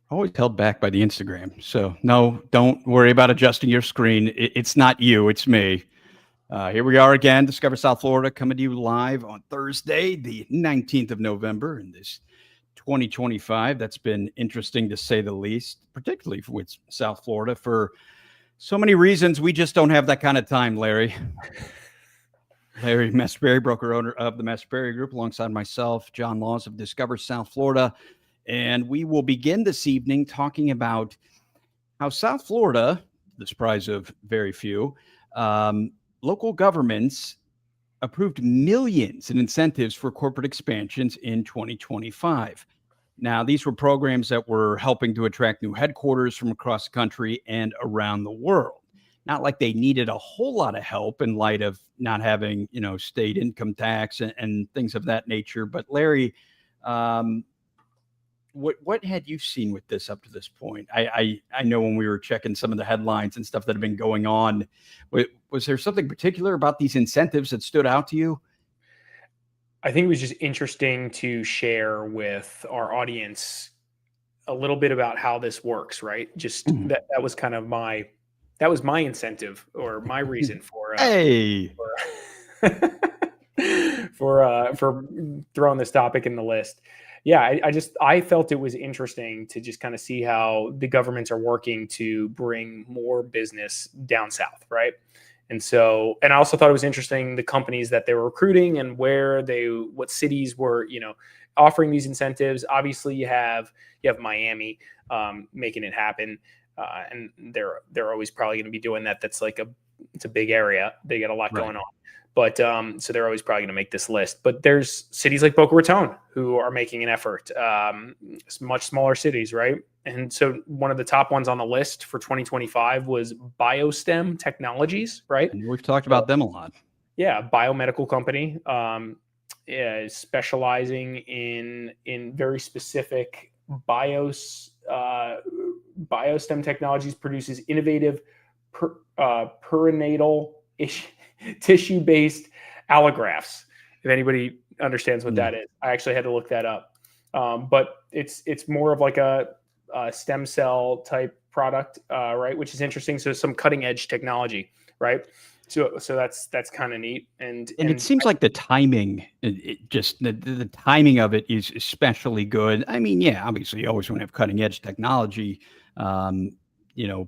Always held back by the Instagram. So no, don't worry about adjusting your screen. It's not you, it's me. Here we are again, Discover South Florida, coming to you live on Thursday, the 19th of November in this 2025. That's been interesting to say the least, particularly with South Florida for so many reasons. We just don't have that kind of time, Larry. Larry Mastropieri, broker owner of the Mastropieri Group, alongside myself, John Laws of Discover South Florida. And we will begin this evening talking about how South Florida, the surprise of very few, local governments approved millions in incentives for corporate expansions in 2025. Now, these were programs that were helping to attract new headquarters from across the country and around the world. Not like they needed a whole lot of help in light of not having, state income tax and things of that nature. But Larry, what had you seen with this up to this point? I know when we were checking some of the headlines and stuff that have been going on, was there something particular about these incentives that stood out to you? I think it was just interesting to share with our audience a little bit about how this works, right? Just that was kind of my incentive or my reason for for throwing this topic in the list. Yeah, I felt it was interesting to just kind of see how the governments are working to bring more business down south, right? And I also thought it was interesting the companies that they were recruiting and what cities were, offering these incentives. Obviously, you have Miami making it happen, and they're always probably going to be doing that. That's it's a big area. They got a lot going on. But so they're always probably going to make this list. But there's cities like Boca Raton who are making an effort, much smaller cities, right? And so one of the top ones on the list for 2025 was BioStem Technologies, right? And we've talked about them a lot. Yeah, biomedical company, specializing in very specific BioStem Technologies produces innovative perinatal tissue-based allografts. If anybody understands what that is, I actually had to look that up. But it's more of like a stem cell type product, right? Which is interesting. So some cutting edge technology, right? So that's kind of neat. And it seems like the timing, the timing of it is especially good. I mean, yeah, obviously you always want to have cutting edge technology,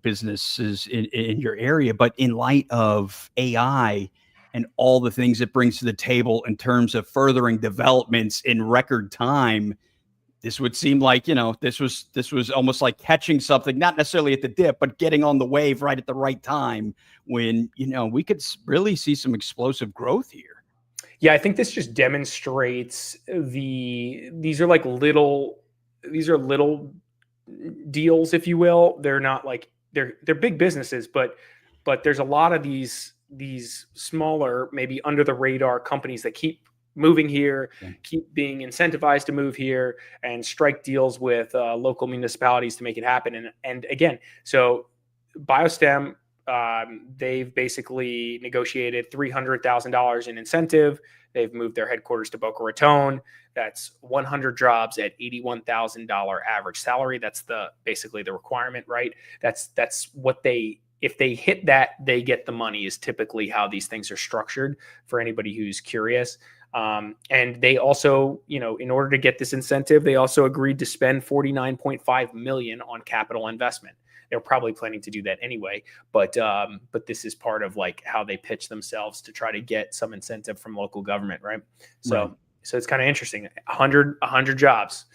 businesses in your area, but in light of AI and all the things it brings to the table in terms of furthering developments in record time, this would seem like, this was almost like catching something, not necessarily at the dip, but getting on the wave right at the right time when, we could really see some explosive growth here. Yeah, I think this just demonstrates these are little deals, if you will. They're not they're big businesses, but there's a lot of these smaller, maybe under the radar companies that keep moving here, keep being incentivized to move here and strike deals with local municipalities to make it happen. And again, so BioStem, they've basically negotiated $300,000 in incentive. They've moved their headquarters to Boca Raton. That's 100 jobs at $81,000 average salary. That's basically the requirement, right? That's what if they hit that, they get the money, is typically how these things are structured for anybody who's curious. And they also, in order to get this incentive, they also agreed to spend $49.5 million on capital investment. They're probably planning to do that anyway, but this is part of how they pitch themselves to try to get some incentive from local government, right? So it's kind of interesting. 100 jobs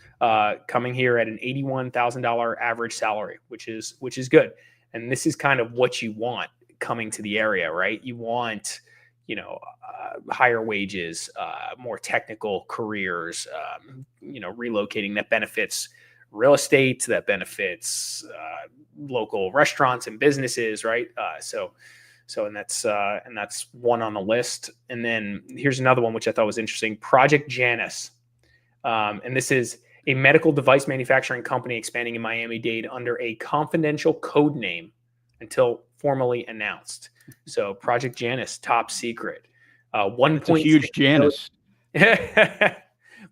coming here at an $81,000 average salary, which is good. And this is kind of what you want coming to the area, right? You want, higher wages, more technical careers, relocating that benefits real estate, that benefits local restaurants and businesses, right? And that's one on the list. And then here's another one, which I thought was interesting. Project Janus. And this is a medical device manufacturing company expanding in Miami-Dade under a confidential code name until formally announced. So Project Janus, top secret. It's a huge Janus.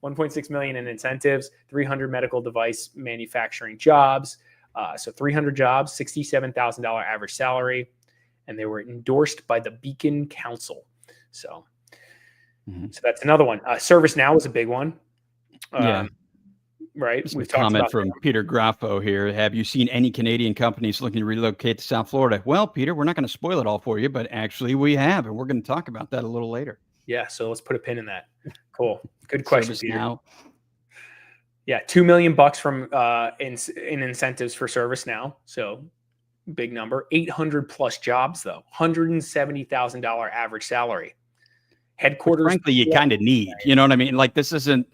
1.6 million in incentives, 300 medical device manufacturing jobs. So 300 jobs, $67,000 average salary, and they were endorsed by the Beacon Council. So, so that's another one. ServiceNow was a big one. Yeah. Right. We've talked comment about from that. Peter Graffo here. Have you seen any Canadian companies looking to relocate to South Florida? Well, Peter, we're not going to spoil it all for you, but actually we have, and we're going to talk about that a little later. Yeah. So let's put a pin in that. Cool. Good question, Peter. Now. Yeah, $2 million from in incentives for ServiceNow. So big number. 800 plus jobs though. $170,000 average salary. Headquarters. But frankly, you kind of need. You know what I mean? Like this isn't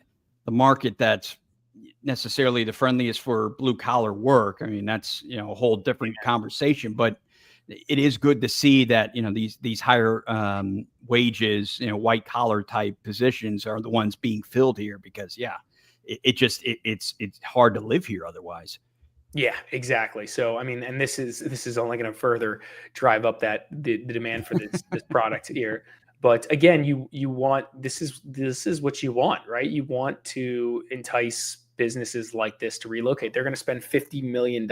the market that's necessarily the friendliest for blue collar work. I mean, that's a whole different conversation. But it is good to see that these higher wages, white collar type positions are the ones being filled here because it's hard to live here otherwise. Yeah, exactly. So, I mean, and this is only going to further drive up the demand for this product here. But again, you want, this is what you want, right? You want to entice businesses like this to relocate. They're going to spend $50 million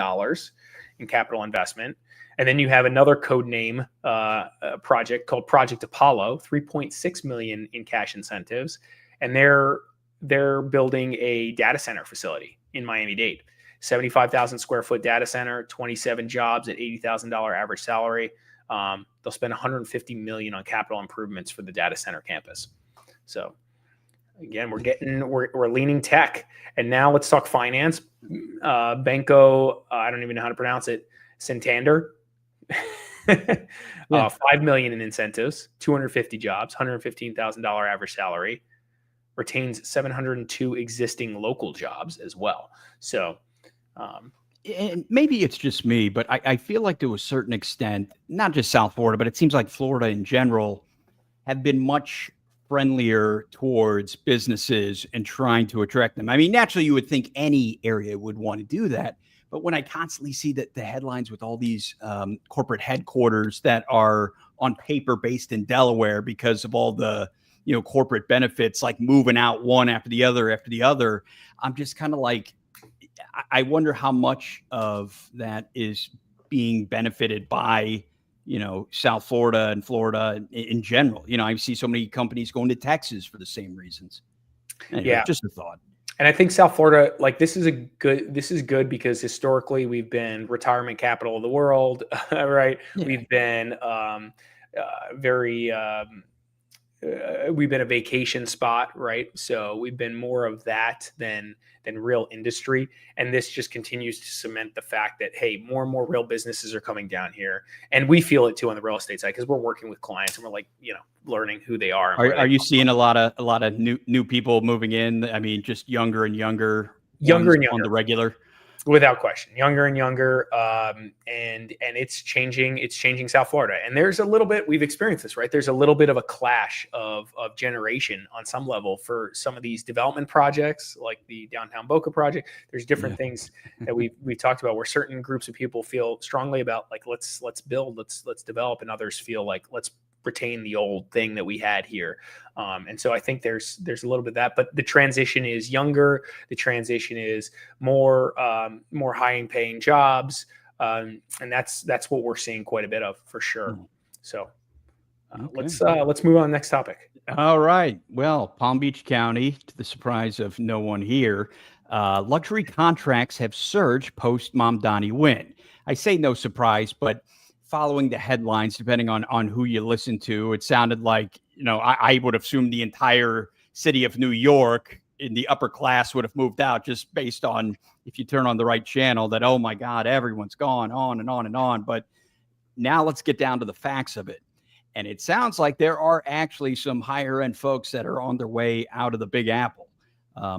in capital investment. And then you have another code name project called Project Apollo, 3.6 million in cash incentives. And they're building a data center facility in Miami-Dade, 75,000 square foot data center, 27 jobs at $80,000 average salary. They'll spend 150 million on capital improvements for the data center campus. So again, we're leaning tech. And now let's talk finance. Banco, I don't even know how to pronounce it. Santander, 5 million in incentives, 250 jobs, $115,000 average salary, retains 702 existing local jobs as well. So, and maybe it's just me, but I feel like to a certain extent, not just South Florida, but it seems like Florida in general have been much friendlier towards businesses and trying to attract them. I mean, naturally, you would think any area would want to do that. But when I constantly see that the headlines with all these corporate headquarters that are on paper based in Delaware because of all the corporate benefits, like moving out one after the other, I'm just kind of like, I wonder how much of that is being benefited by South Florida and Florida in general. I see so many companies going to Texas for the same reasons. Anyway, just a thought. And I think South Florida, like this is good because historically we've been retirement capital of the world, right? Yeah. We've been we've been a vacation spot, right? So we've been more of that than real industry. And this just continues to cement the fact that, hey, more and more real businesses are coming down here. And we feel it too on the real estate side because we're working with clients and we're like, learning who they are. Are you seeing a lot of new people moving in? I mean, just younger and younger on the regular? Without question, younger and younger, and it's changing South Florida. And there's a little bit, we've experienced this, right? There's a little bit of a clash of generation on some level for some of these development projects, like the downtown Boca project. There's different things that we talked about where certain groups of people feel strongly about, like let's build, let's develop, and others feel like let's retain the old thing that we had here. And so I think there's a little bit of that, but the transition is younger. The transition is more high paying jobs. And that's what we're seeing quite a bit of for sure. So let's move on to the next topic. All right. Well, Palm Beach County, to the surprise of no one here, luxury contracts have surged post-Mamdani win. I say no surprise, but following the headlines, depending on who you listen to, it sounded like, I would assume the entire city of New York in the upper class would have moved out just based on, if you turn on the right channel, that, oh my God, everyone's gone, on and on and on. But now let's get down to the facts of it. And it sounds like there are actually some higher end folks that are on their way out of the Big Apple.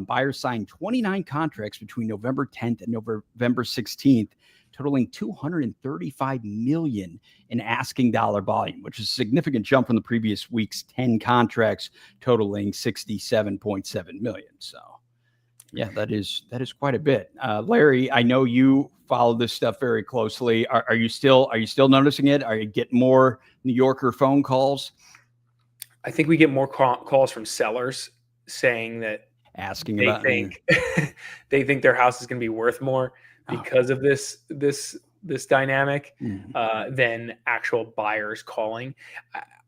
Buyers signed 29 contracts between November 10th and November 16th, totaling $235 million in asking dollar volume, which is a significant jump from the previous week's 10 contracts totaling $67.7 million. So, yeah, that is quite a bit. Larry, I know you follow this stuff very closely. Are you still noticing it? Are you getting more New Yorker phone calls? I think we get more calls from sellers saying that. asking they about. think they think their house is going to be worth more because of this dynamic than actual buyers calling.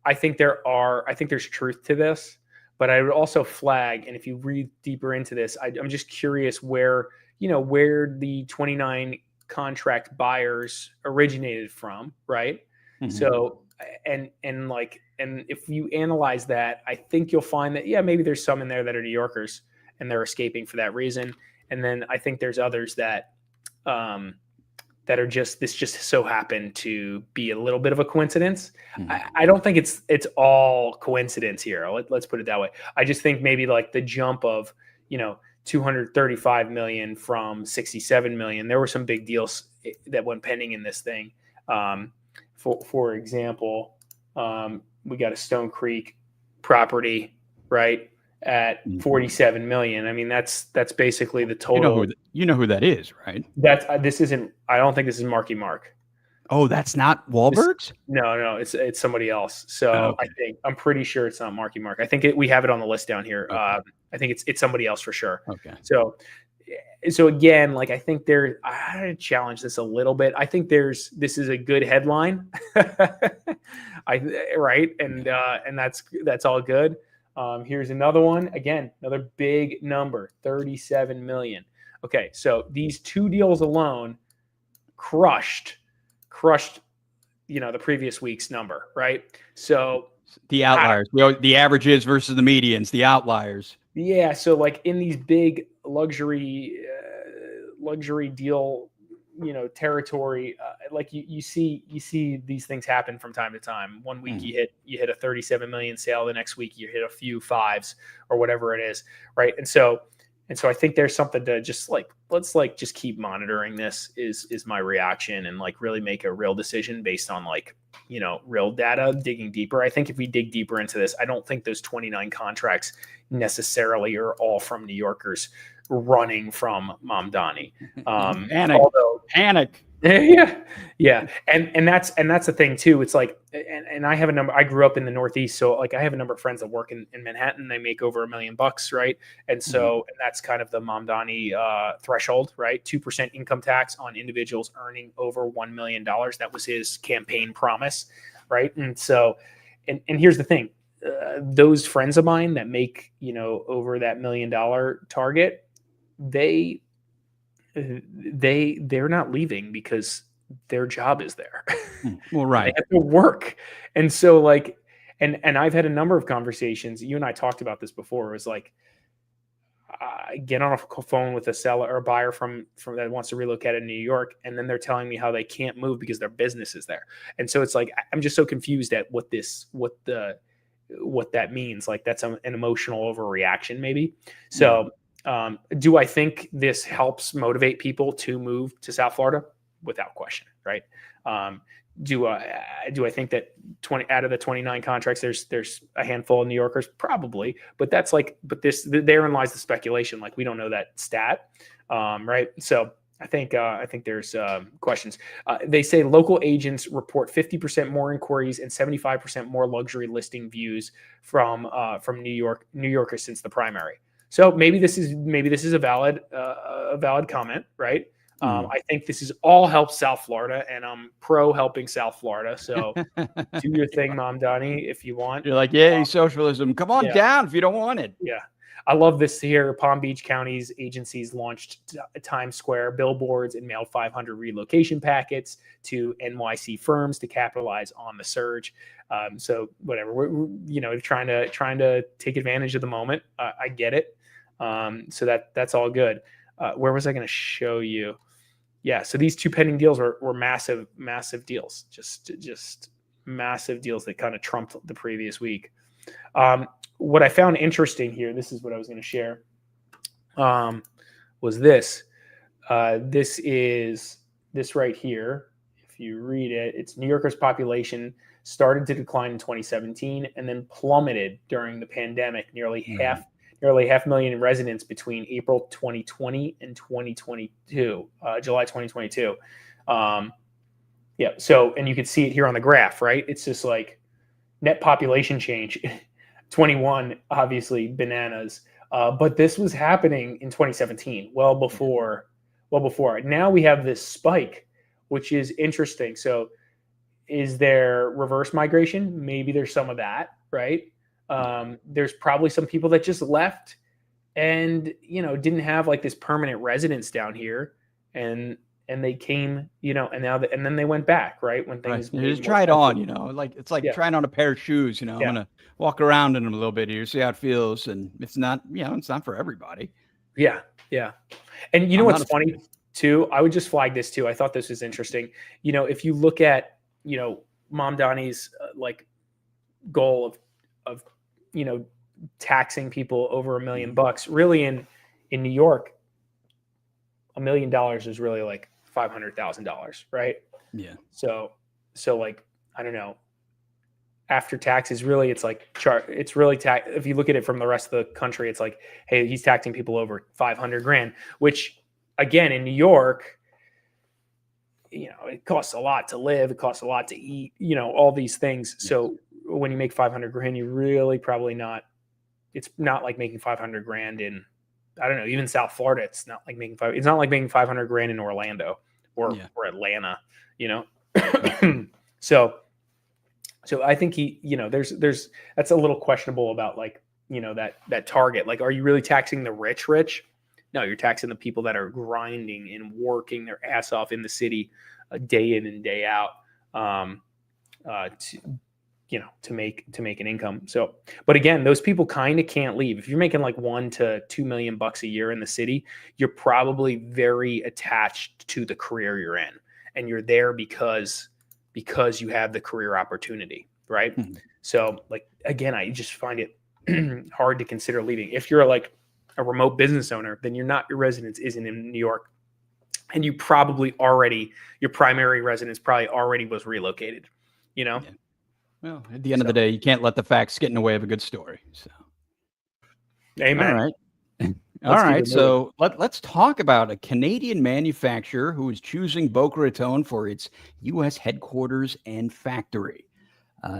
I think there's truth to this, but I would also flag, and if you read deeper into this, I'm just curious where the 29 contract buyers originated from, right? So, and if you analyze that, I think you'll find that, maybe there's some in there that are New Yorkers and they're escaping for that reason. And then I think there's others that are just so happened to be a little bit of a coincidence. I don't think it's all coincidence here. Let's put it that way. I just think maybe like the jump of, 235 million from 67 million. There were some big deals that went pending in this thing. For example, we got a Stone Creek property, right, at 47 million. I mean, that's basically the total. You know who that is, right? This isn't. I don't think this is Marky Mark. Oh, that's not Wahlberg's? No, it's somebody else. So okay. I'm pretty sure it's not Marky Mark. I think we have it on the list down here. Okay. I think it's somebody else for sure. Okay. So again, like I think I challenge this a little bit. I think this is a good headline, right? And that's all good. Here's another one. Again, another big number, 37 million. Okay, so these two deals alone crushed, the previous week's number, right? So the outliers, the averages versus the medians, the outliers. Yeah, so like in these big luxury deal, territory, like you see these things happen from time to time. One week you hit a 37 million sale, the next week you hit a few fives or whatever it is, right? And so I think there's something to just let's just keep monitoring this is my reaction, and like really make a real decision based on real data, digging deeper. I think if we dig deeper into this, I don't think those 29 contracts necessarily are all from New Yorkers running from Mamdani. Panic. Yeah. And that's the thing too. It's like, and I have a number, I grew up in the Northeast. So like I have a number of friends that work in Manhattan. They make over $1 million, right? And so, and that's kind of the Mamdani threshold, right? 2% income tax on individuals earning over $1 million. That was his campaign promise, right? And so, and here's the thing, those friends of mine that make, over that $1 million target, they're not leaving because their job is there. Well, right. They have to work. And so like, and I've had a number of conversations. You and I talked about this before. It was like, get on a phone with a seller or a buyer from that wants to relocate in New York. And then they're telling me how they can't move because their business is there. And so it's like, I'm just so confused at what that means. Like that's an emotional overreaction maybe. So, do I think this helps motivate people to move to South Florida? Without question, right? Do I think that 20 out of the 29 contracts, there's a handful of New Yorkers? Probably, but therein lies the speculation. Like we don't know that stat, right? So I think there's questions. They say local agents report 50% more inquiries and 75% more luxury listing views from New Yorkers since the primary. So maybe this is a valid comment, right? I think this is all helps South Florida, and I'm pro helping South Florida. So do your thing, Mamdani, if you want. You're like, yay, socialism. Come on down if you don't want it. Yeah. I love this here. Palm Beach County's agencies launched Times Square billboards and mailed 500 relocation packets to NYC firms to capitalize on the surge. So whatever, we're trying to take advantage of the moment. I get it. So that's all good. Where was I going to show you? Yeah. So these two pending deals were massive deals, just massive deals that kind of trumped the previous week. What I found interesting here, this is what I was going to share, was this. This is this right here. If you read it, it's New Yorkers' population started to decline in 2017 and then plummeted during the pandemic, nearly half million residents between April 2020 and 2022, July 2022. Yeah. So, and you can see it here on the graph, right? It's just like net population change. 21, obviously bananas. But this was happening in 2017, well before. Now we have this spike, which is interesting. So is there reverse migration? Maybe there's some of that, right? There's probably some people that just left and, didn't have like this permanent residence down here, and they came, and then they went back, right? When things You just try it on, like it's like trying on a pair of shoes, I'm going to walk around in them a little bit here, see how it feels. And it's not, it's not for everybody. Yeah. Yeah. And what's funny too, I would just flag this too. I thought this was interesting. If you look at, Mamdani's like goal of, taxing people over $1 million, really in New York, $1 million is really like $500,000, right? Yeah. So like, I don't know, after taxes, really, it's like it's really if you look at it from the rest of the country, it's like, hey, he's taxing people over $500,000, which again, in New York, it costs a lot to live, it costs a lot to eat, all these things. Yes. So when you make $500,000, you really probably not. It's not like making $500,000 in, I don't know, even South Florida. It's not like making $500,000 in Orlando or Atlanta, So I think there's that's a little questionable about like, that target. Like, are you really taxing the rich? No, you're taxing the people that are grinding and working their ass off in the city, day in and day out, to make an income. So, but again, those people kind of can't leave. If you're making like $1 to $2 million a year in the city, you're probably very attached to the career you're in, and you're there because you have the career opportunity, right? Mm-hmm. So, like, again, I just find it hard to consider leaving. If you're like a remote business owner, then your residence isn't in New York, and you probably your primary residence probably already was relocated, Yeah. Well, at the end of the day, you can't let the facts get in the way of a good story. So, amen. All right. All right. So let's talk about a Canadian manufacturer who is choosing Boca Raton for its U.S. headquarters and factory.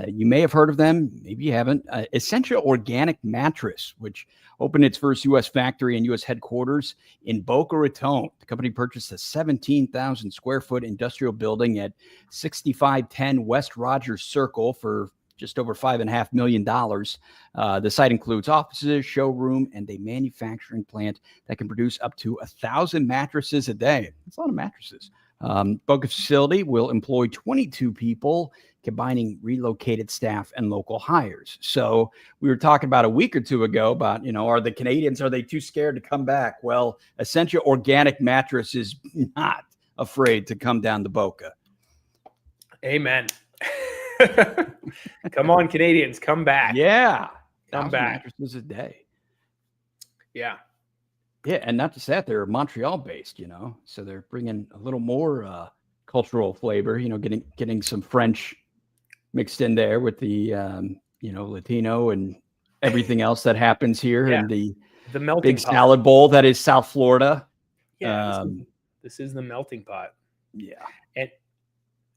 You may have heard of them, maybe you haven't. Essential Organic Mattress, which opened its first U.S. factory and U.S. headquarters in Boca Raton. The company purchased a 17,000 square foot industrial building at 6510 West Rogers Circle for just over $5.5 million. The site includes offices, showroom, and a manufacturing plant that can produce up to 1,000 mattresses a day. That's a lot of mattresses. Boca facility will employ 22 people, combining relocated staff and local hires. So we were talking about a week or two ago about, are the Canadians, are they too scared to come back? Well, Essential Organic Mattress is not afraid to come down to Boca. Amen. Come on, Canadians, come back. Yeah. Come back. Mattresses a day. Yeah. Yeah. And not just that, they're Montreal based, so they're bringing a little more cultural flavor, getting some French mixed in there with the, Latino and everything else that happens here in the melting big pot. salad bowl that is South Florida. Yeah. This is the melting pot. Yeah.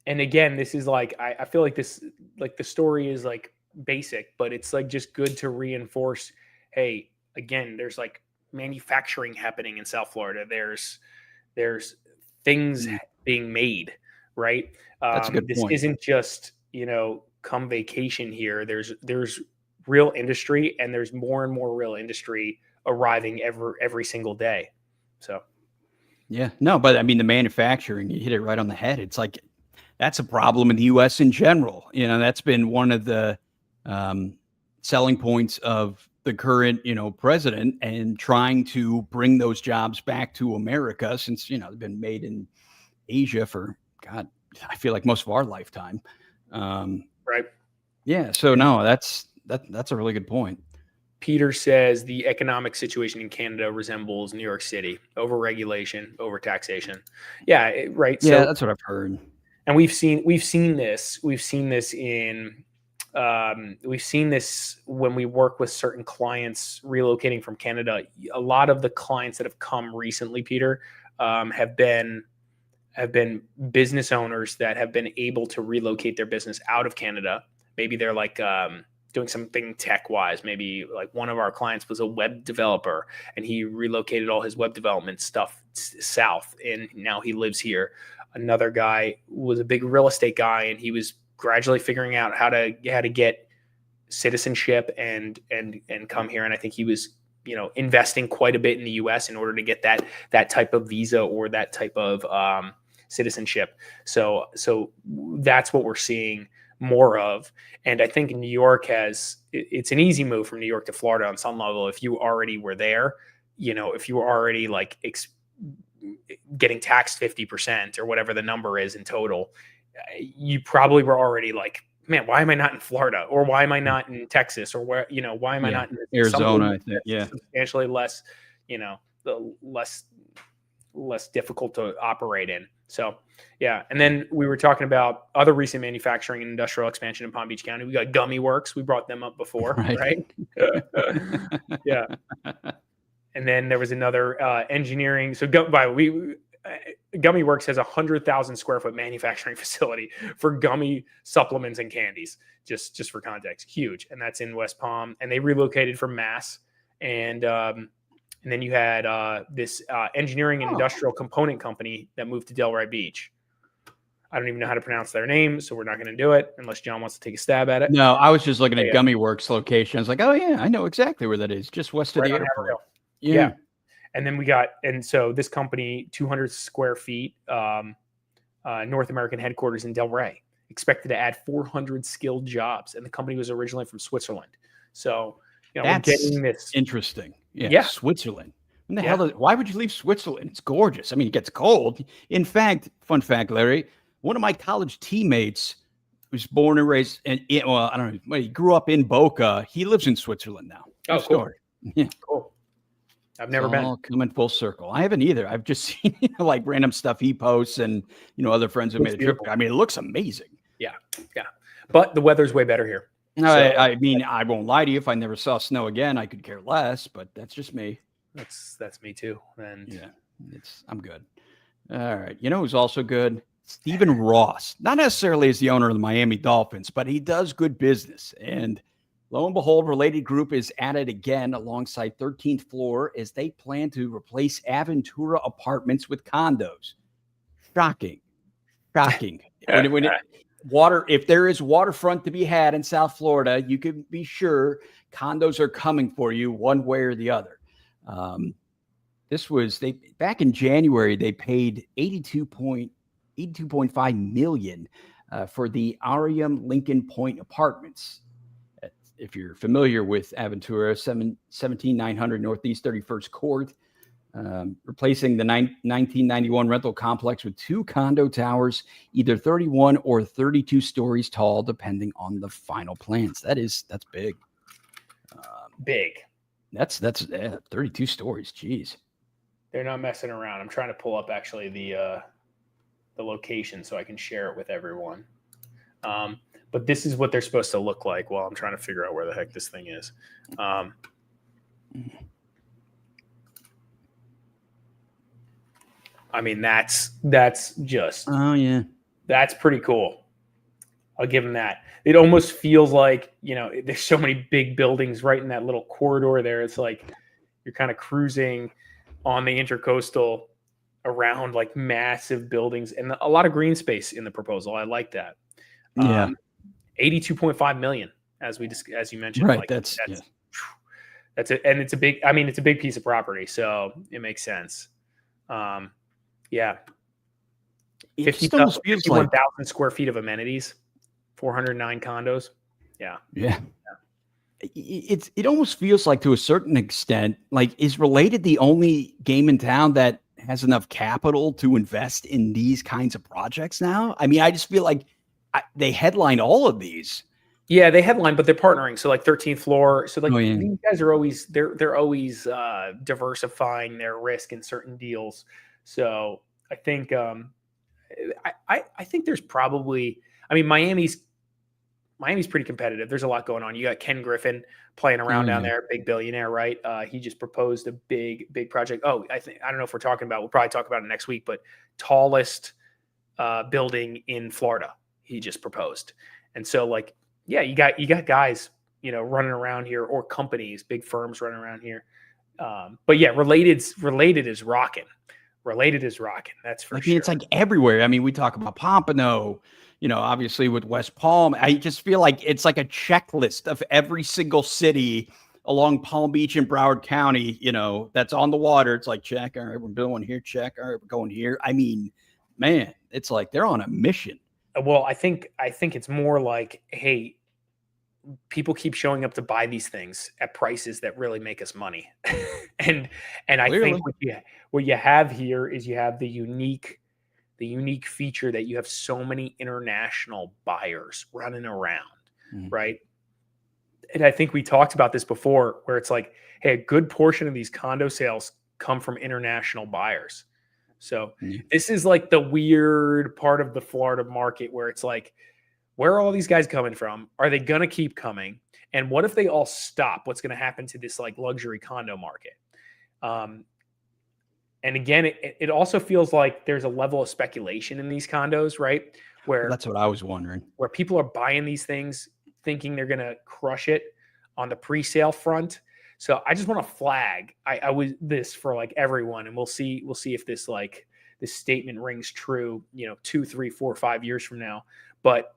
And again, this is like, I feel like this, like the story is like basic, but it's like just good to reinforce, hey, again, there's like manufacturing happening in South Florida. There's things being made, right? That's a good point. This isn't just, come vacation here. There's real industry, and there's more and more real industry arriving every single day. So. Yeah, no, but I mean, the manufacturing, you hit it right on the head. It's like, that's a problem in the U.S. in general. That's been one of the selling points of the current, president, and trying to bring those jobs back to America since, they've been made in Asia for, God, I feel like most of our lifetime. Right. Yeah. So no, that's a really good point. Peter says the economic situation in Canada resembles New York City: over-regulation, over-taxation. Yeah. Right. Yeah, so, that's what I've heard. And we've seen this when we work with certain clients relocating from Canada. A lot of the clients that have come recently, Peter, have been business owners that have been able to relocate their business out of Canada. Maybe they're like doing something tech wise. Maybe like one of our clients was a web developer and he relocated all his web development stuff south and now he lives here. Another guy was a big real estate guy and he was gradually figuring out how to get citizenship and come here. And I think he was, investing quite a bit in the US in order to get that type of visa or that type of citizenship. So that's what we're seeing more of. And I think New York it's an easy move from New York to Florida on some level. If you already were there, if you were already like getting taxed 50% or whatever the number is in total, you probably were already like, man, why am I not in Florida or why am I not in Texas or why am I not in Arizona? I think, substantially less, less difficult to operate in. So, yeah. And then we were talking about other recent manufacturing and industrial expansion in Palm Beach County. We got Gummy Works. We brought them up before, right? Yeah. And then there was another engineering. So Gummy Works has 100,000 square foot manufacturing facility for gummy supplements and candies, just for context, huge. And that's in West Palm. And they relocated from Mass. And then you had this engineering and industrial component company that moved to Delray Beach. I don't even know how to pronounce their name, so we're not going to do it unless John wants to take a stab at it. No, I was just looking at Gummy Works location. I was like, oh yeah, I know exactly where that is, just west of the airport. Yeah. And then so this company, 200 square feet, North American headquarters in Delray, expected to add 400 skilled jobs. And the company was originally from Switzerland. So, that's we're getting this. Interesting. Yeah. Switzerland. When the hell? Why would you leave Switzerland? It's gorgeous. I mean, it gets cold. In fact, fun fact, Larry, one of my college teammates was born and raised, I don't know, he grew up in Boca. He lives in Switzerland now. Oh, cool. Yeah. Cool. I've never been. All coming full circle. I haven't either. I've just seen like random stuff he posts and other friends have made a trip. I mean, it looks amazing. Yeah. But the weather's way better here. So, I mean, I won't lie to you. If I never saw snow again, I could care less. But that's just me. That's me too. And I'm good. All right. Who's also good? Stephen Ross. Not necessarily as the owner of the Miami Dolphins, but he does good business. And lo and behold, Related Group is at it again alongside 13th Floor as they plan to replace Aventura apartments with condos. Shocking. If there is waterfront to be had in South Florida, you can be sure condos are coming for you one way or the other. Back in January, they paid $82.5 million for the Arium Lincoln Point Apartments. If you're familiar with Aventura, 17900 Northeast 31st Court, replacing the 1991 rental complex with 2 condo towers, either 31 or 32 stories tall, depending on the final plans. That's big. Big. That's 32 stories. Jeez. They're not messing around. I'm trying to pull up actually the location so I can share it with everyone. But this is what they're supposed to look like while I'm trying to figure out where the heck this thing is. I mean, that's just. Oh yeah. That's pretty cool. I'll give them that. It almost feels like, there's so many big buildings right in that little corridor there. It's like you're kind of cruising on the Intercoastal around like massive buildings and a lot of green space in the proposal. I like that. Yeah. 82.5 million, as you mentioned. Right. Like, that's it. And it's a big piece of property. So it makes sense. Yeah. 51,000 square feet of amenities, 409 condos. Yeah. Yeah. It almost feels like, to a certain extent, like, is Related the only game in town that has enough capital to invest in these kinds of projects now? I mean, I just feel like they headline all of these. Yeah, they headline, but they're partnering. So like 13th Floor. So like these guys are always they're always diversifying their risk in certain deals. So I think I think there's probably, I mean, Miami's pretty competitive. There's a lot going on. You got Ken Griffin playing around down there, big billionaire, right? He just proposed a big project. Oh, I don't know if we'll probably talk about it next week, but tallest building in Florida, he just proposed. And so like, yeah, you got guys running around here, or companies, big firms running around here. But yeah, related is rocking. Related is rocking. That's for sure. It's like everywhere. I mean, we talk about Pompano, obviously with West Palm. I just feel like it's like a checklist of every single city along Palm Beach and Broward County, that's on the water. It's like, check. All right, we're building here. Check. All right, we're going here. I mean, man, it's like they're on a mission. Well, I think it's more like, hey, people keep showing up to buy these things at prices that really make us money. and I Clearly. think what you have here is you have the unique feature that you have so many international buyers running around, right? And I think we talked about this before, where it's like, hey, a good portion of these condo sales come from international buyers. So this is like the weird part of the Florida market where it's like, where are all these guys coming from? Are they going to keep coming? And what if they all stop? What's going to happen to this like luxury condo market? And again, it also feels like there's a level of speculation in these condos, right? Where that's what I was wondering. Where people are buying these things thinking they're going to crush it on the pre-sale front. So I just want to flag I was this for like everyone, and we'll see if this statement rings true, 2, 3, 4, 5 years from now. But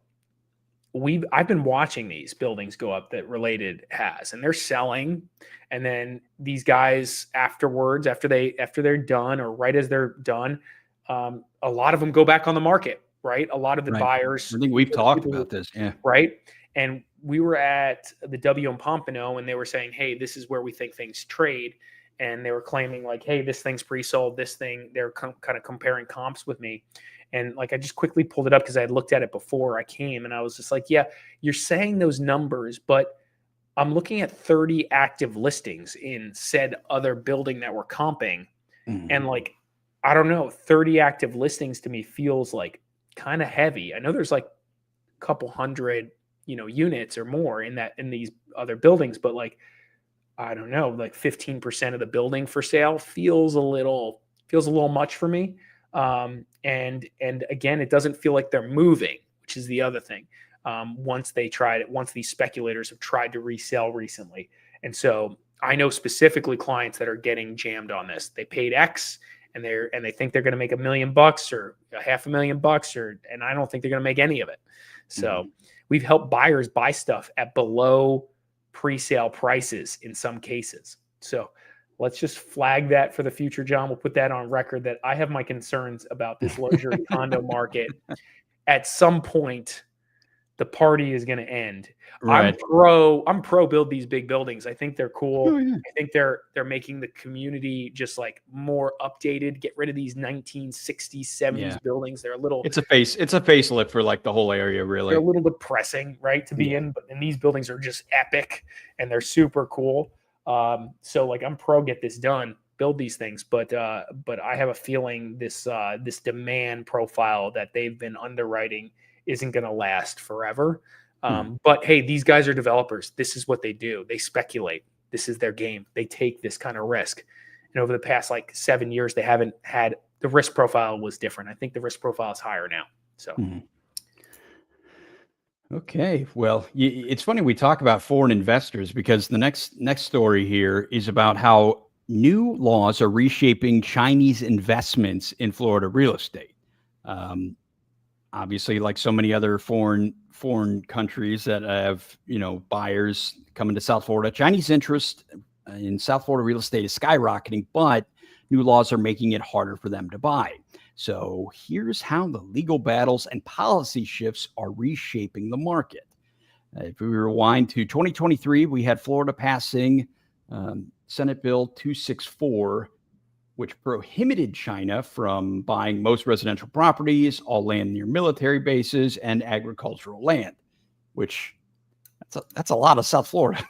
I've been watching these buildings go up that Related has, and they're selling. And then these guys afterwards, after they're done, or right as they're done, a lot of them go back on the market, right? A lot of the buyers. I think we've talked about this. Yeah. Right. And we were at the W in Pompano, and they were saying, hey, this is where we think things trade. And they were claiming like, hey, this thing's pre-sold, this thing. They're kind of comparing comps with me. And like, I just quickly pulled it up because I had looked at it before I came, and I was just like, yeah, you're saying those numbers, but I'm looking at 30 active listings in said other building that we're comping. And like, I don't know, 30 active listings to me feels like kind of heavy. I know there's like a couple hundred, units or more in these other buildings, but like, I don't know, like 15% of the building for sale feels a little much for me. And again, it doesn't feel like they're moving, which is the other thing. Once these speculators have tried to resell recently. And so I know specifically clients that are getting jammed on this. They paid X and they think they're going to make $1 million or $500,000 and I don't think they're going to make any of it. So we've helped buyers buy stuff at below pre-sale prices in some cases. So let's just flag that for the future, John. We'll put that on record that I have my concerns about this luxury condo market. At some point, the party is going to end. Right. I'm pro build these big buildings. I think they're cool. Oh, yeah. I think they're making the community just like more updated. Get rid of these 1960s, 70s buildings. They're a little. It's a facelift for like the whole area. Really, they're a little depressing, right, to be in. But then these buildings are just epic and they're super cool. So like I'm pro get this done, build these things, but I have a feeling this demand profile that they've been underwriting isn't going to last forever. But hey, these guys are developers. This is what they do. They speculate. This is their game. They take this kind of risk. And over the past like 7 years, they haven't had the risk profile was different. I think the risk profile is higher now. So. Okay. Well, it's funny we talk about foreign investors because the next story here is about how new laws are reshaping Chinese investments in Florida real estate. Obviously, like so many other foreign countries that have, buyers coming to South Florida, Chinese interest in South Florida real estate is skyrocketing, but new laws are making it harder for them to buy. So here's how the legal battles and policy shifts are reshaping the market. If we rewind to 2023, we had Florida passing Senate Bill 264, which prohibited China from buying most residential properties, all land near military bases, and agricultural land, which that's a lot of South Florida.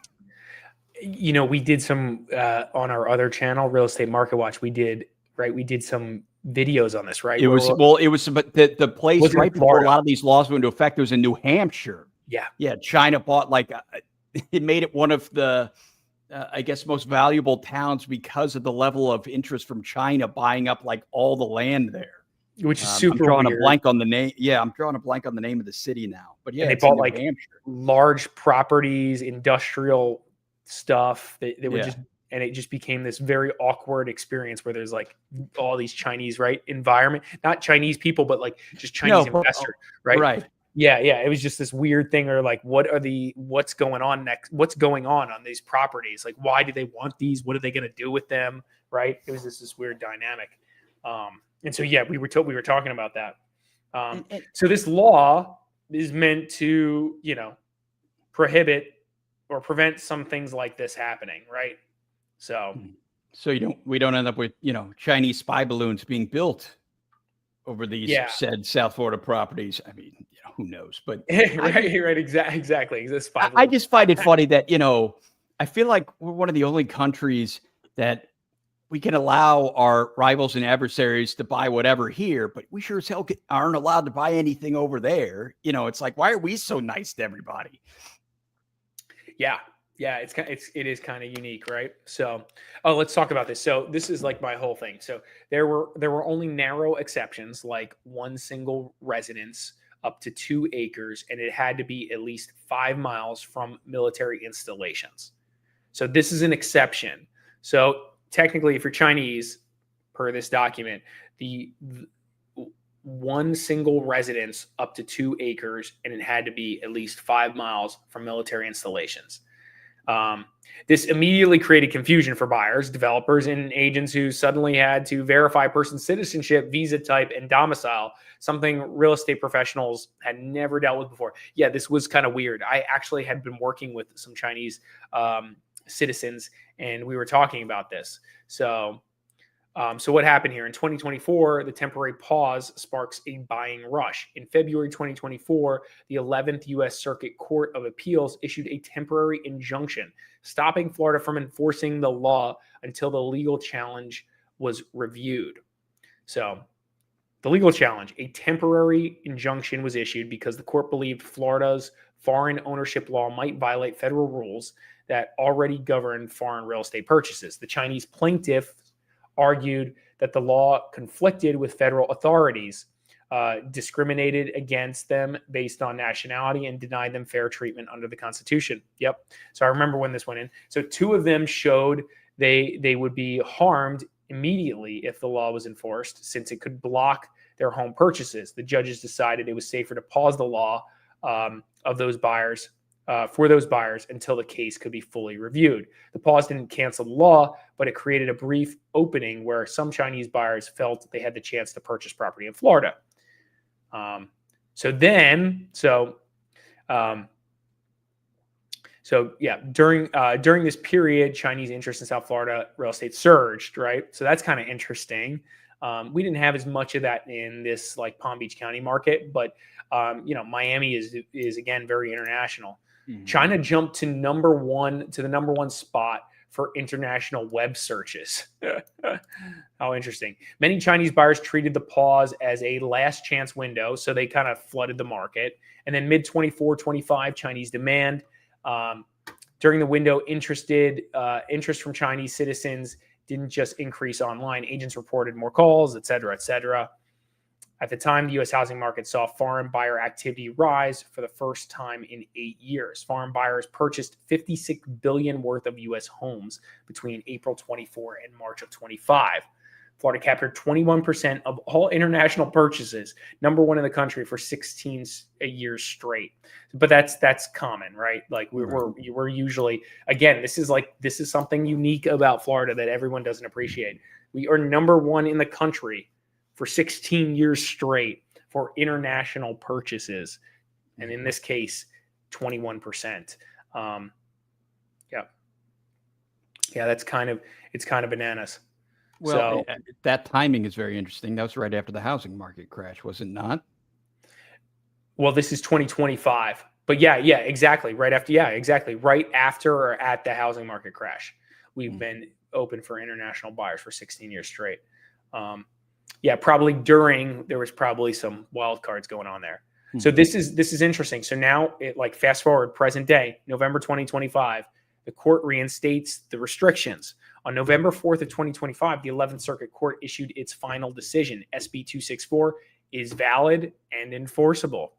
We did some on our other channel, Real Estate Market Watch. We did some videos on this, right? But the place right before a lot of these laws went into effect was in New Hampshire. Yeah. China bought it made it one of the, I guess, most valuable towns because of the level of interest from China buying up like all the land there. which is I'm super drawing weird. a blank on the name. Yeah, I'm drawing a blank on the name of the city now. But yeah, And they it's in bought New like Hampshire. large properties, industrial stuff. They were Yeah. just, and it just became this very awkward experience where there's like all these Chinese, right? Environment, not Chinese people, but like just Chinese investors, right? Right. Yeah. It was just this weird thing, or like, what's going on next? What's going on these properties? Like, why do they want these? What are they going to do with them? Right. It was this weird dynamic. And so, yeah, we were talking about that. So this law is meant to, prohibit or prevent some things like this happening. Right. So we don't end up with, Chinese spy balloons being built over these said South Florida properties. I mean, who knows? But right, exactly. I just find it funny that I feel like we're one of the only countries that we can allow our rivals and adversaries to buy whatever here, but we sure as hell aren't allowed to buy anything over there. It's like, why are we so nice to everybody? Yeah. It is kind of unique, right? So, let's talk about this. So this is like my whole thing. So there were only narrow exceptions, like one single residence up to 2 acres, and it had to be at least 5 miles from military installations. So this is an exception. So technically, if you're Chinese, per this document, the one single residence up to 2 acres, and it had to be at least 5 miles from military installations. This immediately created confusion for buyers, developers, and agents who suddenly had to verify person's citizenship, visa type, and domicile, something real estate professionals had never dealt with before. Yeah, this was kind of weird. I actually had been working with some Chinese citizens, and we were talking about this. So what happened here in 2024, the temporary pause sparks a buying rush. In February 2024, the 11th U.S. Circuit Court of Appeals issued a temporary injunction stopping Florida from enforcing the law until the legal challenge was reviewed. So the legal challenge, a temporary injunction was issued because the court believed Florida's foreign ownership law might violate federal rules that already govern foreign real estate purchases. The Chinese plaintiff argued that the law conflicted with federal authorities, discriminated against them based on nationality, and denied them fair treatment under the Constitution. Yep. So I remember when this went in. So 2 of them showed they would be harmed immediately if the law was enforced, since it could block their home purchases. The judges decided it was safer to pause the law of those buyers for those buyers until the case could be fully reviewed. The pause didn't cancel the law, but it created a brief opening where some Chinese buyers felt they had the chance to purchase property in Florida. During this period, Chinese interest in South Florida real estate surged, right? So that's kind of interesting. We didn't have as much of that in this like Palm Beach County market, but Miami is again very international. Mm-hmm. China jumped to the number one spot for international web searches. How interesting. Many Chinese buyers treated the pause as a last chance window, so they kind of flooded the market. And then mid-24-25, Chinese demand. During the window, interest from Chinese citizens didn't just increase online. Agents reported more calls, et cetera, et cetera. At the time, the U.S. housing market saw foreign buyer activity rise for the first time in 8 years. Foreign buyers purchased $56 billion worth of U.S. homes between April 24 and March of 25. Florida captured 21% of all international purchases, number one in the country for 16 years straight. But that's common, right? Like we're usually, again, this is something unique about Florida that everyone doesn't appreciate. We are number one in the country for 16 years straight for international purchases. And in this case, 21%. It's kind of bananas. Well, that timing is very interesting. That was right after the housing market crash, was it not? Well, this is 2025, but yeah, exactly. Right after or at the housing market crash, we've been open for international buyers for 16 years straight. Probably there was probably some wild cards going on there. Mm-hmm. So this is interesting. So now fast forward present day, November 2025, the court reinstates the restrictions On November 4th of 2025, the 11th Circuit Court issued its final decision. SB 264 is valid and enforceable.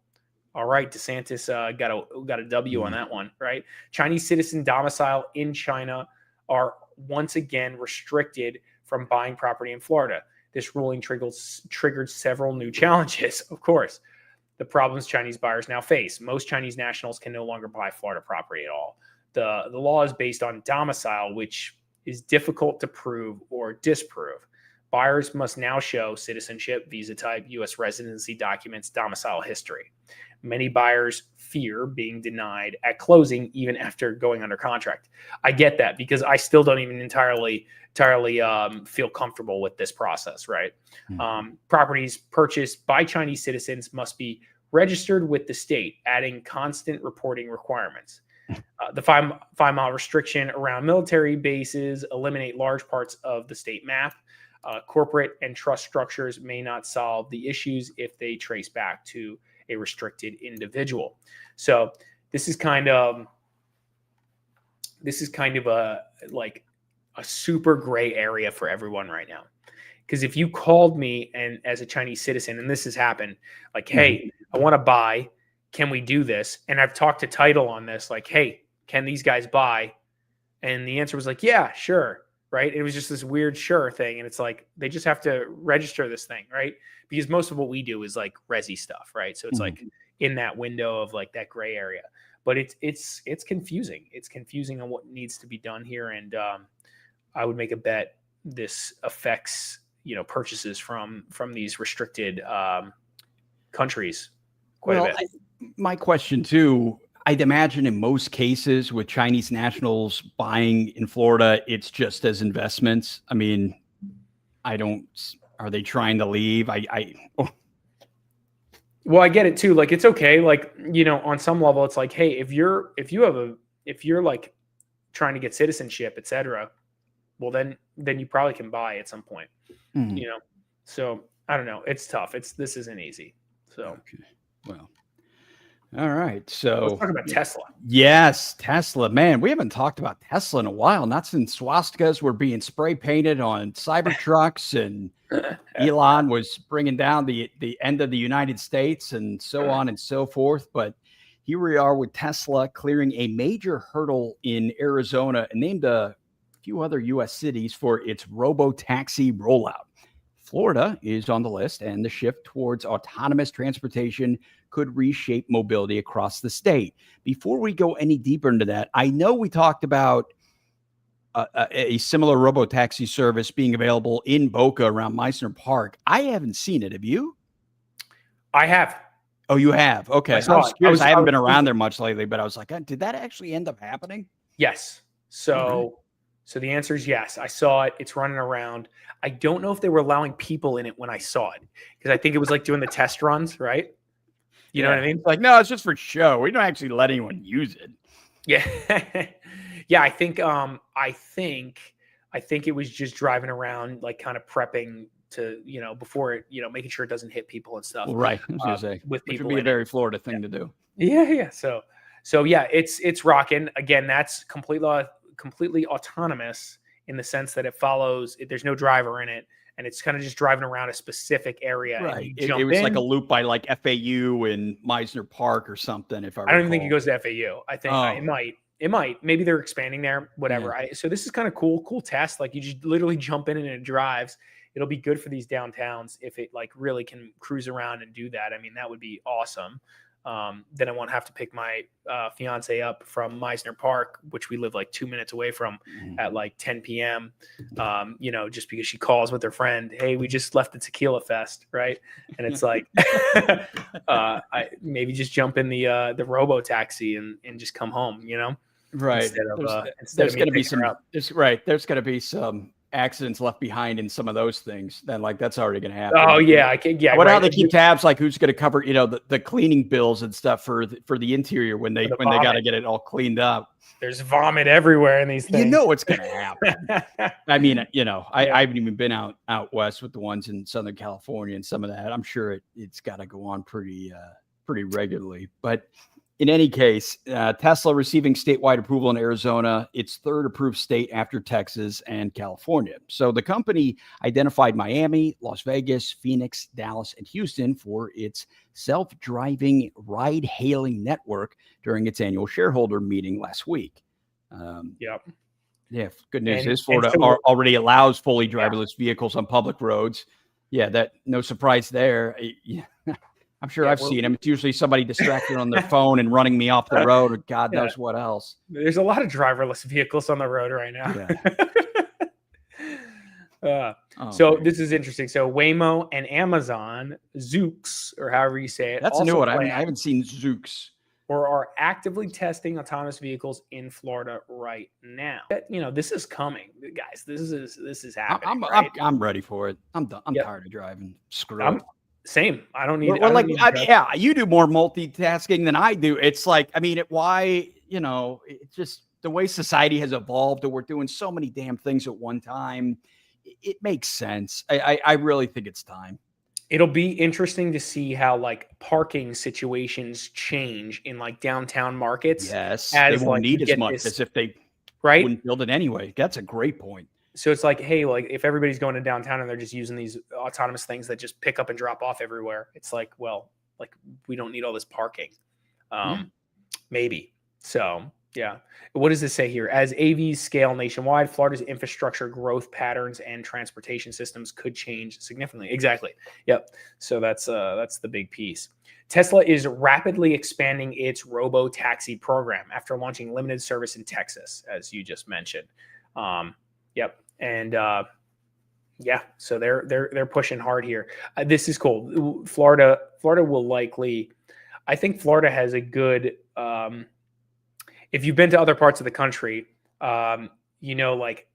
All right, DeSantis got a W on that one, right? Chinese citizen domicile in China are once again restricted from buying property in Florida. This ruling triggered several new challenges, of course. The problems Chinese buyers now face. Most Chinese nationals can no longer buy Florida property at all. The law is based on domicile, which is difficult to prove or disprove. Buyers must now show citizenship, visa type, U.S. residency documents, domicile history. Many buyers fear being denied at closing, even after going under contract. I get that because I still don't even entirely feel comfortable with this process, right? Properties purchased by Chinese citizens must be registered with the state, adding constant reporting requirements. The 5-mile restriction around military bases eliminate large parts of the state map. Corporate and trust structures may not solve the issues if they trace back to a restricted individual. So this is kind of a super gray area for everyone right now. Because if you called me and as a Chinese citizen, and this has happened, like, hey, I want to buy, can we do this? And I've talked to title on this, like, hey, can these guys buy? And the answer was like, yeah, sure. Right. It was just this weird sure thing. And it's like, they just have to register this thing. Right. Because most of what we do is like resi stuff. Right. So it's like in that window of like that gray area, but it's confusing. It's confusing on what needs to be done here. And I would make a bet this affects, purchases from these restricted countries quite a bit. My question too, I'd imagine in most cases with Chinese nationals buying in Florida, it's just as investments. I mean, are they trying to leave? Well, I get it too. Like, it's okay. Like, on some level, it's like, hey, if you're like trying to get citizenship, et cetera, well, then you probably can buy at some point, So I don't know. It's tough. This isn't easy. So, okay. Well, all right. So let's talk about Tesla. Yes, Tesla. Man, we haven't talked about Tesla in a while. Not since swastikas were being spray painted on Cybertrucks and Elon was bringing down the end of the United States and so on and so forth. But here we are with Tesla clearing a major hurdle in Arizona and named a few other U.S. cities for its Robotaxi rollout. Florida is on the list, and the shift towards autonomous transportation could reshape mobility across the state. Before we go any deeper into that, I know we talked about a similar Robotaxi service being available in Boca around Meisner Park. I haven't seen it. Have you? I have. Oh, you have? Okay. I haven't been around there much lately, but I was like, did that actually end up happening? Yes. So the answer is yes. I saw it. It's running around. I don't know if they were allowing people in it when I saw it because I think it was like doing the test runs, right? You know what I mean? Like, no, it's just for show. We don't actually let anyone use it. Yeah. Yeah. I think it was just driving around, like kind of prepping to, before it, making sure it doesn't hit people and stuff. Right. I was going to say, with which people would be a very Florida thing to do. Yeah. Yeah. So yeah, it's rocking. Again, that's completely autonomous in the sense that it follows, there's no driver in it, and it's kind of just driving around a specific area. Right. It was like a loop by like FAU and Meisner Park or something. I don't even think it goes to FAU. I think it might. Maybe they're expanding there, whatever. Yeah. So this is kind of cool test. Like, you just literally jump in and it drives. It'll be good for these downtowns if it like really can cruise around and do that. I mean, that would be awesome. Then I won't have to pick my fiance up from Meisner Park, which we live like 2 minutes away from, at like 10 p.m. Just because she calls with her friend, hey, we just left the Tequila Fest, right? And it's like, I maybe just jump in the Robotaxi and just come home, Right. There's going to be some. There's going to be some accidents left behind in some of those things. Then like that's already going to happen. Oh yeah, I can. Yeah, I wonder how they keep tabs, like who's going to cover, the cleaning bills and stuff for the interior when they got to get it all cleaned up. There's vomit everywhere in these things. What's going to happen. I mean, I haven't even been out west with the ones in Southern California and some of that. I'm sure it's got to go on pretty regularly. But In any case, Tesla receiving statewide approval in Arizona, its third approved state after Texas and California. So the company identified Miami, Las Vegas, Phoenix, Dallas, and Houston for its self-driving ride-hailing network during its annual shareholder meeting last week. Yep. Yeah, good news And- is Florida and so- already allows fully driverless vehicles on public roads. Yeah, that no surprise there. Yeah. I'm sure I've seen them. It's usually somebody distracted on their phone and running me off the road, or God knows what else. There's a lot of driverless vehicles on the road right now. So this is interesting. So Waymo and Amazon, Zoox, or however you say it. That's a new one. I haven't seen Zoox. Or are actively testing autonomous vehicles in Florida right now. This is coming, guys. This is happening. I'm ready for it. I'm done. I'm tired of driving. Screw it. Same. I don't need. You do more multitasking than I do. It's like, it's just the way society has evolved, and we're doing so many damn things at one time. It makes sense. I really think it's time. It'll be interesting to see how parking situations change in downtown markets. Yes, they won't need as much as if they wouldn't build it anyway. That's a great point. So it's hey, if everybody's going to downtown and they're just using these autonomous things that just pick up and drop off everywhere, it's we don't need all this parking. Maybe. So yeah. What does this say here? As AVs scale nationwide, Florida's infrastructure growth patterns and transportation systems could change significantly. Exactly. Yep. So that's the big piece. Tesla is rapidly expanding its Robotaxi program after launching limited service in Texas, as you just mentioned. Yep. And so they're pushing hard here. This is cool. Florida will likely. I think Florida has a good. If you've been to other parts of the country, like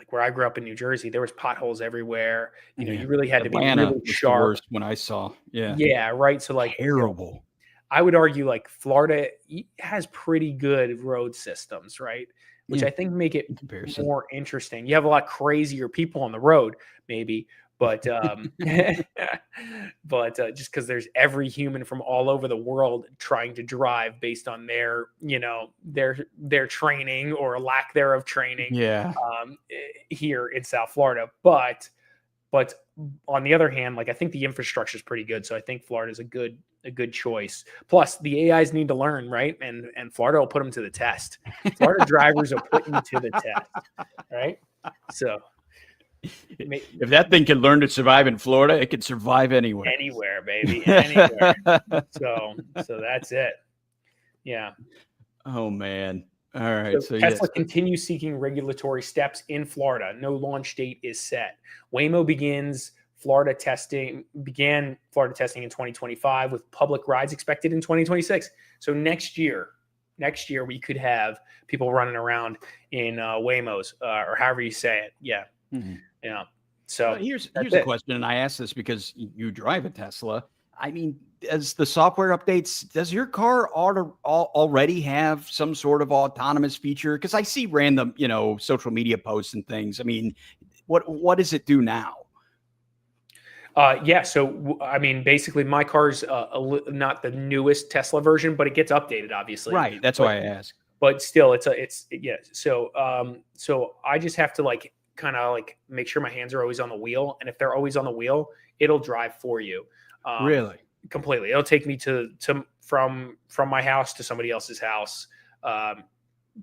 where I grew up in New Jersey, there was potholes everywhere. You really had Atlanta to be really sharp. The worst when I saw, yeah, right. So terrible. I would argue Florida has pretty good road systems, right? Which I think make it more interesting. You have a lot crazier people on the road, maybe, but just because there's every human from all over the world trying to drive based on their their training or lack thereof training. Here in South Florida, but on the other hand, I think the infrastructure is pretty good, so I think Florida is a good choice. Plus, the AIs need to learn, right? And Florida will put them to the test. Florida drivers will put you to the test, right? So, if that thing can learn to survive in Florida, it can survive anywhere. Anywhere, baby, anywhere. so that's it. Yeah. Oh man. All right. So Tesla continues seeking regulatory steps in Florida. No launch date is set. Waymo began Florida testing in 2025 with public rides expected in 2026. So next year we could have people running around in Waymos or however you say it. Yeah. Mm-hmm. Yeah. So here's a question, and I ask this because you drive a Tesla. I mean, as the software updates, does your car already have some sort of autonomous feature? Because I see random, social media posts and things. I mean, what does it do now? So I mean, basically, my car's not the newest Tesla version, but it gets updated, obviously. Right. That's why I ask. But still, it's. So I just have to kind of make sure my hands are always on the wheel, and if they're always on the wheel, it'll drive for you. Really? Completely. It'll take me from my house to somebody else's house.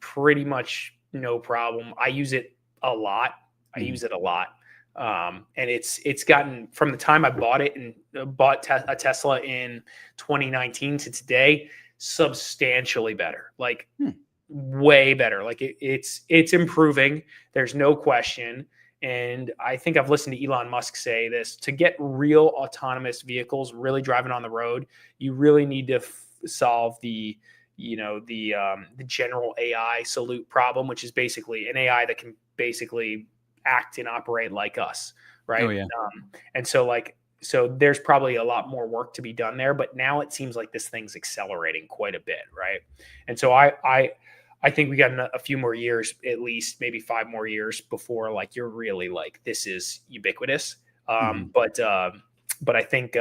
Pretty much no problem. I use it a lot. And it's gotten from the time I bought it and bought a Tesla in 2019 to today, substantially better, way better. It's improving. There's no question. And I think I've listened to Elon Musk say this: to get real autonomous vehicles really driving on the road, you really need to solve the general AI salute problem, which is basically an AI that can basically act and operate like us, right? Oh, yeah. And so there's probably a lot more work to be done there, but now it seems like this thing's accelerating quite a bit, right? And so I think we got a few more years, at least maybe 5 more years before you're really this is ubiquitous. But I think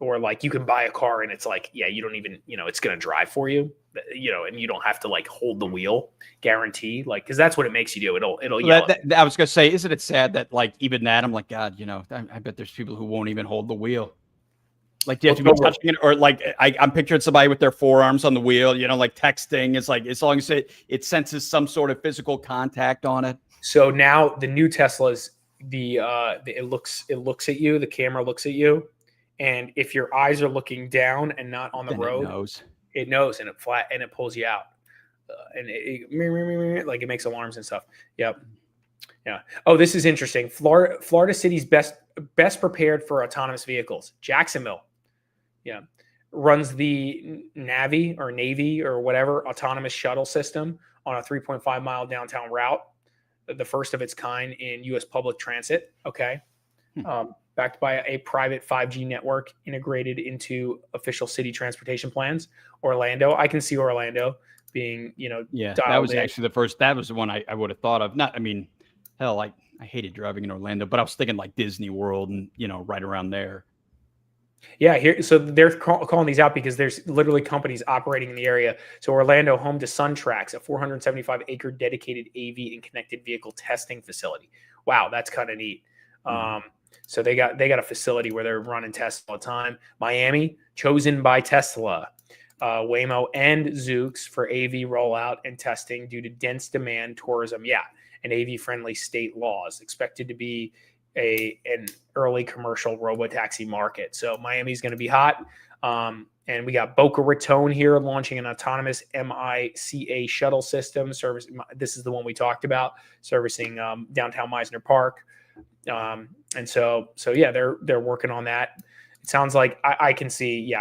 or like you can buy a car and it's like, yeah, you don't even, it's going to drive for you, and you don't have to like hold the wheel guarantee, like, cause that's what it makes you do. It'll yell. I was going to say, isn't it sad that like even that, I'm like, God, I bet there's people who won't even hold the wheel. Like, do you have to be touching it? Or like, I'm picturing somebody with their forearms on the wheel, like texting. It's like, as long as it senses some sort of physical contact on it. So now the new Teslas, it looks at you, the camera looks at you. And if your eyes are looking down and not on the road, it knows and it pulls you out. And like it makes alarms and stuff. Yep. Yeah. Oh, this is interesting. Florida City's best prepared for autonomous vehicles. Jacksonville. Yeah. Runs the Navy or whatever autonomous shuttle system on a 3.5 mile downtown route. The first of its kind in U.S. public transit. Okay. Backed by a private 5G network integrated into official city transportation plans. Orlando. I can see Orlando being, that was actually that was the one I would have thought of. Not, I mean, hell, I hated driving in Orlando, but I was thinking like Disney World and, right around there. Yeah, so they're calling these out because there's literally companies operating in the area. So Orlando, home to SunTrax, a 475-acre dedicated AV and connected vehicle testing facility. Wow, that's kind of neat. So they got a facility where they're running tests all the time. Miami, chosen by Tesla, Waymo, and Zoox for AV rollout and testing due to dense demand, tourism, and AV-friendly state laws. Expected to be an early commercial Robotaxi market. So Miami's going to be hot. And we got Boca Raton here launching an autonomous MICA shuttle system service. This is the one we talked about, servicing downtown Meisner Park. And so yeah, they're working on that. It sounds like I can see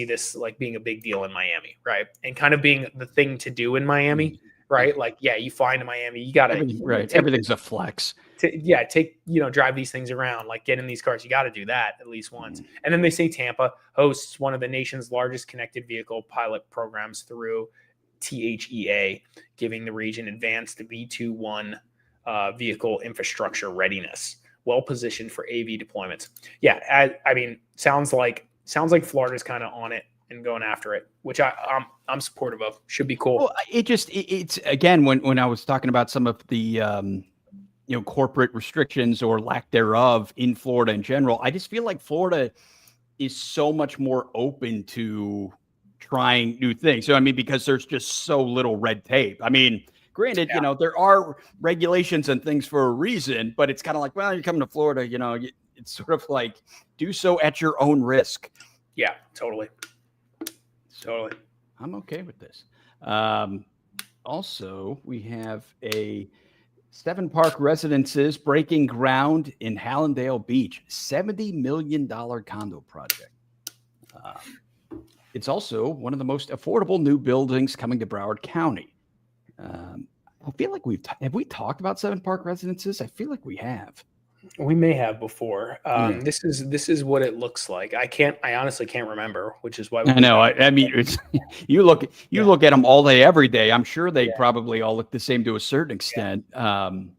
this like being a big deal in Miami, right? And kind of being the thing to do in Miami, right? Like, yeah, you fly into Miami, you got to everything's a flex. Drive these things around, like get in these cars. You got to do that at least once. And then they say Tampa hosts one of the nation's largest connected vehicle pilot programs through THEA, giving the region advanced V2.1 vehicle infrastructure readiness, well positioned for AV deployments. Yeah, I mean, sounds like Florida's kind of on it and going after it, which I'm supportive of. Should be cool. Well, it's again when I was talking about some of the corporate restrictions or lack thereof in Florida in general, I just feel like Florida is so much more open to trying new things. So I mean, because there's just so little red tape. I mean, granted, there are regulations and things for a reason, but it's kind of like, well, you're coming to Florida, it's sort of like do so at your own risk. Yeah, totally. I'm okay with this. Also, we have a 7 Park Residences breaking ground in Hallandale Beach, $70 million condo project. It's also one of the most affordable new buildings coming to Broward County. I feel like have we talked about 7 Park Residences? I feel like we have. We may have before. This is what it looks like. I honestly can't remember, which is why I know. I mean, you look at them all day, every day. I'm sure they probably all look the same to a certain extent. $70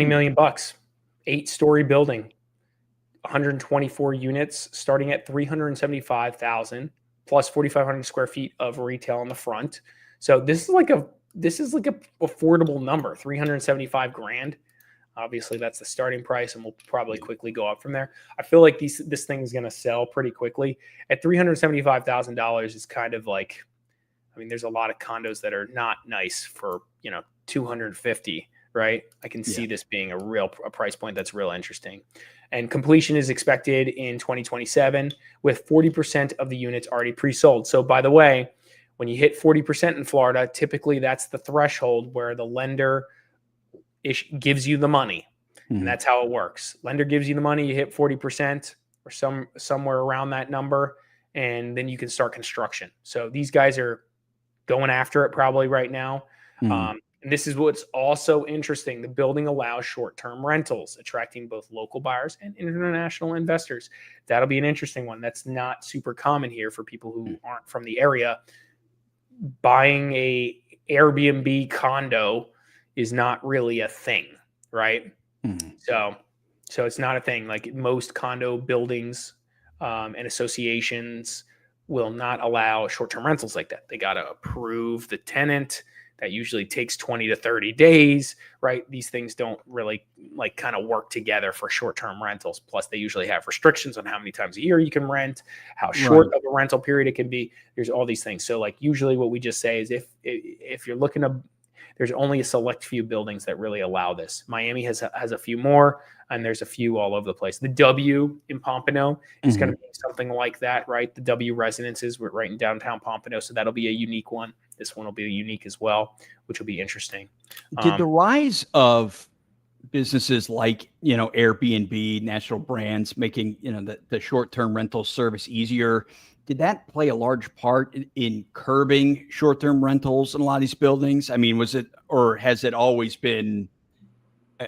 million, 8-story building, 124 units, starting at $375,000 plus 4,500 square feet of retail in the front. So this is like a affordable number, $375,000. Obviously, that's the starting price, and we'll probably quickly go up from there. I feel like this thing is going to sell pretty quickly. At $375,000 is kind of like, I mean, there's a lot of condos that are not nice for $250,000, right? I can see this being a price point that's real interesting. And completion is expected in 2027, with 40% of the units already pre-sold. So, by the way, when you hit 40% in Florida, typically that's the threshold where the lender gives you the money. And that's how it works. Lender gives you the money, you hit 40% or somewhere around that number, and then you can start construction. So these guys are going after it probably right now. And this is what's also interesting. The building allows short-term rentals, attracting both local buyers and international investors. That'll be an interesting one. That's not super common here for people who aren't from the area. Buying a Airbnb condo is not really a thing, right? So it's not a thing. Like most condo buildings and associations will not allow short-term rentals like that. They got to approve the tenant. That usually takes 20 to 30 days, right? These things don't really like kind of work together for short-term rentals. Plus, they usually have restrictions on how many times a year you can rent, how short of a rental period it can be. There's all these things. So, like, usually what we just say is if you're looking to, there's only a select few buildings that really allow this. Miami has a few more, and there's a few all over the place. The W in Pompano is going to be something like that, right? The W residences, we're right in downtown Pompano, so that'll be a unique one. This one will be unique as well, which will be interesting. Did the rise of businesses like, Airbnb, national brands making, the short-term rental service easier, did that play a large part in curbing short-term rentals in a lot of these buildings? I mean, was it, or has it always been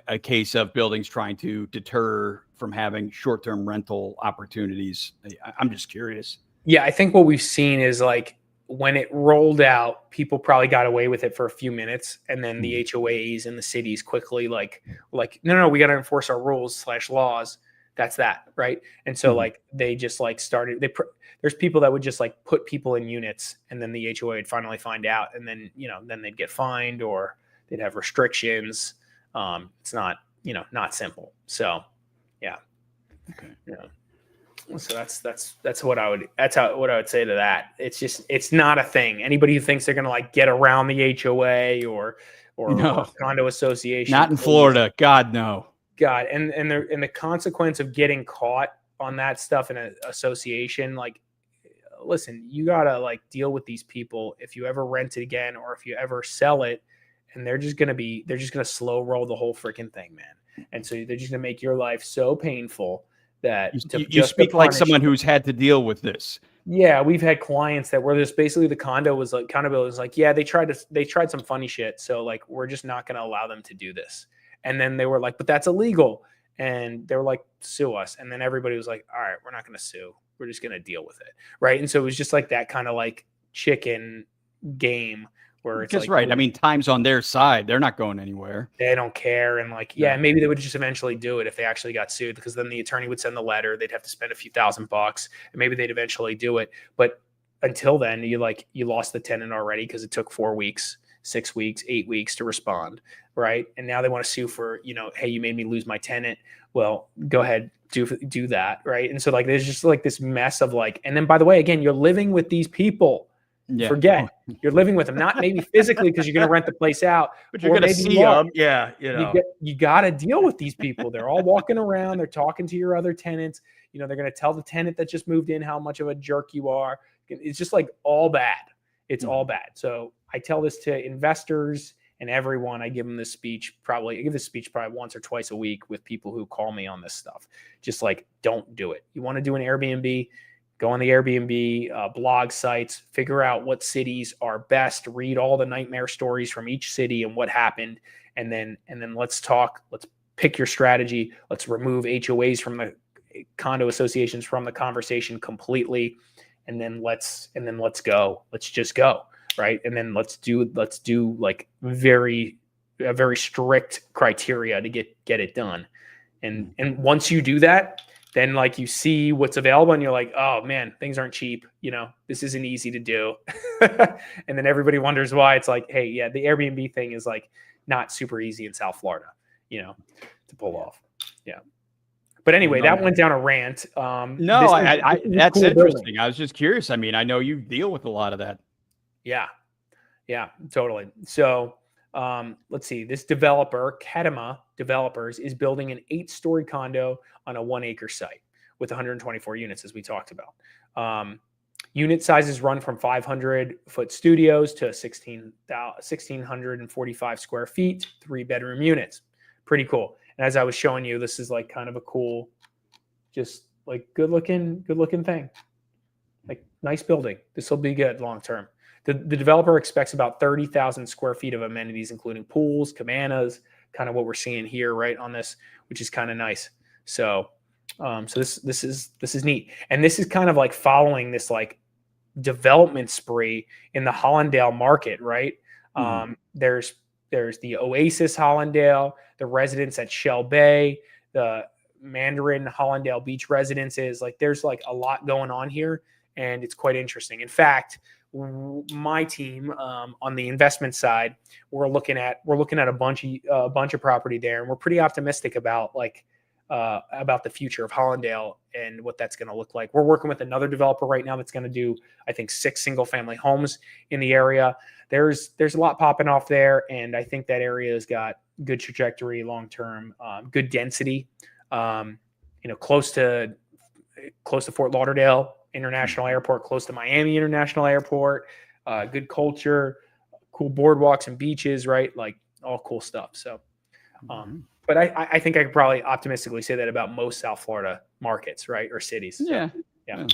a case of buildings trying to deter from having short-term rental opportunities? I'm just curious. Yeah, I think what we've seen is like, when it rolled out, people probably got away with it for a few minutes, and then the HOAs and the cities quickly like, no, we got to enforce our rules / laws. That's that, right? And so like they just like started. There's people that would just like put people in units, and then the HOA would finally find out, and then then they'd get fined or they'd have restrictions. It's not not simple. So yeah, okay, yeah. So that's what I would say to that. It's not a thing. Anybody who thinks they're gonna like get around the HOA or condo association, not in Florida. God, no. God, and the consequence of getting caught on that stuff in an association, like, listen, you gotta like deal with these people if you ever rent it again or if you ever sell it, and they're just gonna slow roll the whole freaking thing, man. And so they're just gonna make your life so painful that you speak like someone who's had to deal with this. Yeah, we've had clients that were just basically the condo was like, yeah, they tried some funny shit, so like we're just not going to allow them to do this. And then they were like, but that's illegal, and they were like, sue us. And then everybody was like, all right, we're not going to sue, we're just going to deal with it, right? And so it was just like that kind of like chicken game where it's like, right. I mean, time's on their side. They're not going anywhere. They don't care. And like, yeah, maybe they would just eventually do it if they actually got sued, because then the attorney would send the letter. They'd have to spend a few $1,000s, and maybe they'd eventually do it. But until then, you lost the tenant already because it took 4 weeks, 6 weeks, 8 weeks to respond, right? And now they want to sue for, hey, you made me lose my tenant. Well, go ahead, do that, right? And so like, there's just like this mess of like, and then by the way, again, you're living with these people. Yeah. Forget you're living with them, not maybe physically because you're going to rent the place out, but you're going to see them. Yeah, you got to deal with these people. They're all walking around. They're talking to your other tenants. They're going to tell the tenant that just moved in how much of a jerk you are. It's just like all bad. It's all bad. So I tell this to investors and everyone. I give this speech probably once or twice a week with people who call me on this stuff. Just like, don't do it. You want to do an Airbnb? Go on the Airbnb blog sites, figure out what cities are best, read all the nightmare stories from each city and what happened. And then let's talk, let's pick your strategy. Let's remove HOAs from the condo associations from the conversation completely. And then let's go. Let's just go. Right. And then let's do like very strict criteria to get it done. And once you do that, then like you see what's available and you're like, oh man, things aren't cheap. This isn't easy to do. And then everybody wonders why. It's like, hey, yeah, the Airbnb thing is like not super easy in South Florida, to pull off. Yeah. But anyway, that went down a rant. No, that's cool interesting. Building. I was just curious. I mean, I know you deal with a lot of that. Yeah, totally. So let's see. This developer, Kedema Developers, is building an 8-story condo on a 1-acre site with 124 units, as we talked about. Unit sizes run from 500-foot studios to 1,645 square feet, 3-bedroom units. Pretty cool. And as I was showing you, this is like kind of a cool, just like good looking thing. Like nice building. This will be good long term. The developer expects about 30,000 square feet of amenities, including pools, cabanas, kind of what we're seeing here, right on this, which is kind of nice. So, this is neat, and this is kind of like following this like development spree in the Hallandale market, right? There's the Oasis Hallandale, the residents at Shell Bay, the Mandarin, Hallandale Beach residences. Like there's like a lot going on here, and it's quite interesting. In fact, my team on the investment side, we're looking at a bunch of property there, and we're pretty optimistic about the future of Hallandale and what that's going to look like. We're working with another developer right now that's going to do, I think, 6 single-family homes in the area. There's a lot popping off there, and I think that area has got good trajectory long term, good density. Close to Fort Lauderdale International Airport, close to Miami International Airport. Good culture, cool boardwalks and beaches, right? Like all cool stuff. So. But I think I could probably optimistically say that about most South Florida markets, right? Or cities. So, yeah.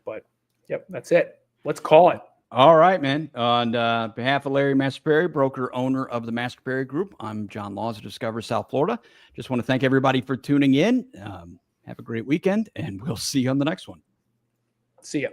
But yep, that's it. Let's call it. All right, man. On behalf of Larry Mastropieri, broker owner of the Mastropieri Group, I'm John Laws of Discover South Florida. Just want to thank everybody for tuning in. Have a great weekend, and we'll see you on the next one. See ya.